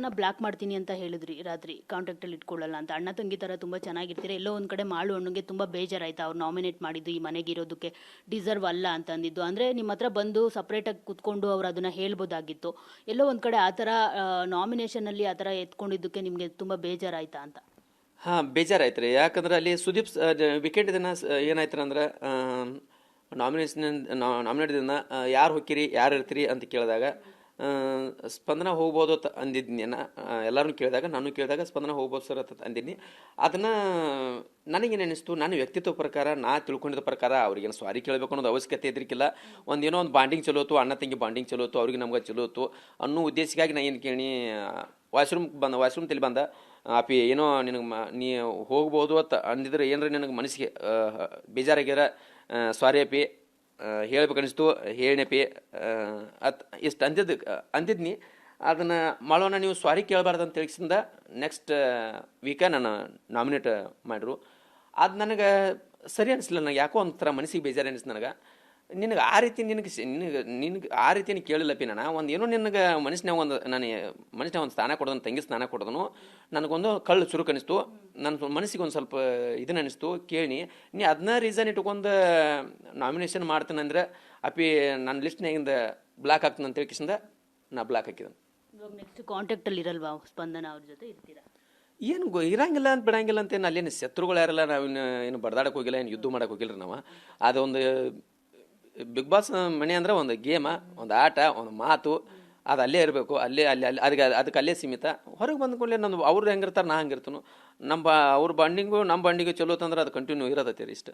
ಅವ್ರನ್ನ ಬ್ಲಾಕ್ ಮಾಡ್ತೀನಿ ಅಂತ ಹೇಳಿದ್ರಿ ರಾತ್ರಿ, ಕಾಂಟ್ಯಾಕ್ಟಲ್ಲಿ ಇಟ್ಕೊಳ್ಳಲ್ಲ ಅಂತ. ಅಣ್ಣ ತಂಗಿ ಥರ ತುಂಬ ಚೆನ್ನಾಗಿರ್ತೀರ, ಎಲ್ಲೋ ಒಂದು ಕಡೆ ಮಾಳು ಅಣ್ಣಂಗೆ ತುಂಬ ಬೇಜಾರಾಯ್ತು ಅವ್ರು ನಾಮಿನೇಟ್ ಮಾಡಿದ್ದು ಈ ಮನೆಗಿರೋದಕ್ಕೆ ಡಿಸರ್ವ್ ಅಲ್ಲ ಅಂತ ಅಂದಿದ್ದು. ಅಂದರೆ ನಿಮ್ಮ ಹತ್ರ ಬಂದು ಸಪ್ರೇಟಾಗಿ ಕುತ್ಕೊಂಡು ಅವ್ರು ಅದನ್ನು ಹೇಳ್ಬೋದಾಗಿತ್ತು. ಎಲ್ಲೋ ಒಂದು ಕಡೆ ಆ ಥರ ನಾಮಿನೇಷನಲ್ಲಿ ಆ ಥರ ಎತ್ಕೊಂಡಿದ್ದಕ್ಕೆ ನಿಮಗೆ ತುಂಬ ಬೇಜಾರಾಯ್ತಾ ಅಂತ? ಹಾಂ, ಬೇಜಾರಾಯ್ತು ರೀ. ಯಾಕಂದ್ರೆ ಅಲ್ಲಿ ಸುದೀಪ್ ವಿಕೆಟ್ ದಿನ ಏನಾಯ್ತು ಅಂದ್ರೆ ನಾಮಿನೇಟ್ ದಿನ ಯಾರು ಹೋಗ್ತೀರಿ ಯಾರು ಇರ್ತೀರಿ ಅಂತ ಕೇಳಿದಾಗ ಸ್ಪಂದನ ಹೋಗ್ಬೋದು ಅಂದಿದ್ನಿ. ಎಲ್ಲರೂ ಕೇಳಿದಾಗ ನಾನು ಕೇಳಿದಾಗ ಸ್ಪಂದನ ಹೋಗ್ಬೋದು ಸರ್ ಅಂತ ಅಂದಿದ್ನಿ. ಅದನ್ನು ನನಗೇನು ಅನ್ನಿಸ್ತು, ನನ್ನ ವ್ಯಕ್ತಿತ್ವ ಪ್ರಕಾರ ನಾ ತಿಳ್ಕೊಂಡಿದ್ದ ಪ್ರಕಾರ ಅವ್ರಿಗೇನು ಸಾರಿ ಕೇಳಬೇಕು ಅನ್ನೋದು ಅವಶ್ಯಕತೆ ಇದ್ರಿಕಿಲ್ಲ. ಏನೋ ಒಂದು ಬಾಂಡಿಂಗ್ ಚಲೋತು, ಅಣ್ಣ ತಂಗಿ ಬಾಂಡಿಂಗ್ ಚಲೋತು, ಅವ್ರಿಗೆ ನಮ್ಗೆ ಚಲೋತು ಅನ್ನೋ ಉದ್ದೇಶಕ್ಕಾಗಿ ನಾ ಏನು ಕೇಳಿ ವಾಶ್ರೂಮ್ ತಲೆ ಬಂದ ಅಪಿ ಏನೋ ನಿನಗೆ ನೀ ಹೋಗ್ಬೋದು ಅಂತ ಅಂದಿದ್ರೆ ಏನ್ರಿ ನಿನಗೆ ಮನಸ್ಸಿಗೆ ಬೇಜಾರಾಗ್ಯಾರ, ಸಾರಿ ಅಪಿ ಹೇಳ್ಬೇಕನ್ನಿಸ್ತು ಹೇಳಿನಪಿ ಇಷ್ಟು ಅಂದಿದ್ನಿ. ಅದನ್ನು ಮಾಡೋಣ, ನೀವು ಸಾರಿ ಕೇಳಬಾರ್ದು ಅಂತ ತಿಳಿಸಿಂದ ನೆಕ್ಸ್ಟ್ ವೀಕ ನಾನು ನಾಮಿನೇಟ್ ಮಾಡಿರು. ಅದು ನನಗೆ ಸರಿ ಅನಿಸ್ಲಿಲ್ಲ. ನನಗೆ ಯಾಕೋ ಒಂಥರ ಮನಸ್ಸಿಗೆ ಬೇಜಾರು ಅನಿಸ್ತು. ನನಗೆ ನಿನಗೆ ಆ ರೀತಿ ನಿನಗೆ ಆ ರೀತಿ ಕೇಳಿಲ್ಲಪ್ಪಿ. ನಾನು ಏನೋ ನಿನಗೆ ಮನಸ್ಸಿನಾಗ ಒಂದು ಸ್ಥಾನ ಕೊಡೋದನ್ನು, ತಂಗಿ ಸ್ಥಾನ ಕೊಡೋದನು ನನಗೊಂದು ಕಳ್ಳು ಚುರುಕು ಅನಿಸ್ತು. ನನ್ನ ಮನಸ್ಸಿಗೆ ಒಂದು ಸ್ವಲ್ಪ ಇದನ್ನ ಅನಿಸ್ತು ಕೇಳಿ. ನೀ ಅದನ್ನ ರೀಸನ್ ಇಟ್ಕೊಂಡು ನಾಮಿನೇಷನ್ ಮಾಡ್ತೇನೆ ಅಂದರೆ ಅಪ್ಪಿ ನನ್ನ ಲಿಸ್ಟ್ನಾಗಿಂದ ಬ್ಲಾಕ್ ಆಗ್ತಾನೆ ಅಂತ ಹೇಳ್ಕಿಸಿಂದ ನಾ ಬ್ಲಾಕ್ ಹಾಕಿದನು. ಇವಾಗ ನೆಕ್ಸ್ಟ್ ಕಾಂಟ್ಯಾಕ್ಟಲ್ಲಿ ಇರಲ್ವಾ ಸ್ಪಂದನ ಅವ್ರ ಜೊತೆ ಇರ್ತೀರಾ? ಏನು ಇರಂಗಿಲ್ಲ ಅಂತ ಬಿಡಂಗಿಲ್ಲ ಅಂತ ಏನು ಅಲ್ಲೇನು ಶತ್ರುಗಳು ಯಾರಲ್ಲ. ಏನು ಬಡ್ದಾಡಕ್ಕೆ ಹೋಗಿಲ್ಲ, ಏನು ಯುದ್ಧ ಮಾಡಕ್ಕೆ ಹೋಗಿಲ್ಲ ರೀ ನಾವು. ಅದೊಂದು ಬಿಗ್ ಬಾಸ್ ಮನೆ ಅಂದ್ರೆ ಒಂದು ಗೇಮ, ಒಂದು ಆಟ, ಒಂದು ಮಾತು, ಅದು ಅಲ್ಲೇ ಇರಬೇಕು. ಅದಕ್ಕೆ ಅಲ್ಲೇ ಸೀಮಿತ. ಹೊರಗೆ ಬಂದ್ಕೊಂಡ್ಲೆ ನಂದು ಅವ್ರು ಹೆಂಗಿರ್ತಾರೆ ನಾ ಹಂಗಿರ್ತಾನು. ಅವ್ರ ಬಾಂಡಿಂಗು ನಮ್ಮ ಬಾಂಡಿಂಗು ಚಲೋ ತಂದ್ರೆ ಅದು ಕಂಟಿನ್ಯೂ ಇರೋದತ್ತೆ ರೀ ಇಷ್ಟ.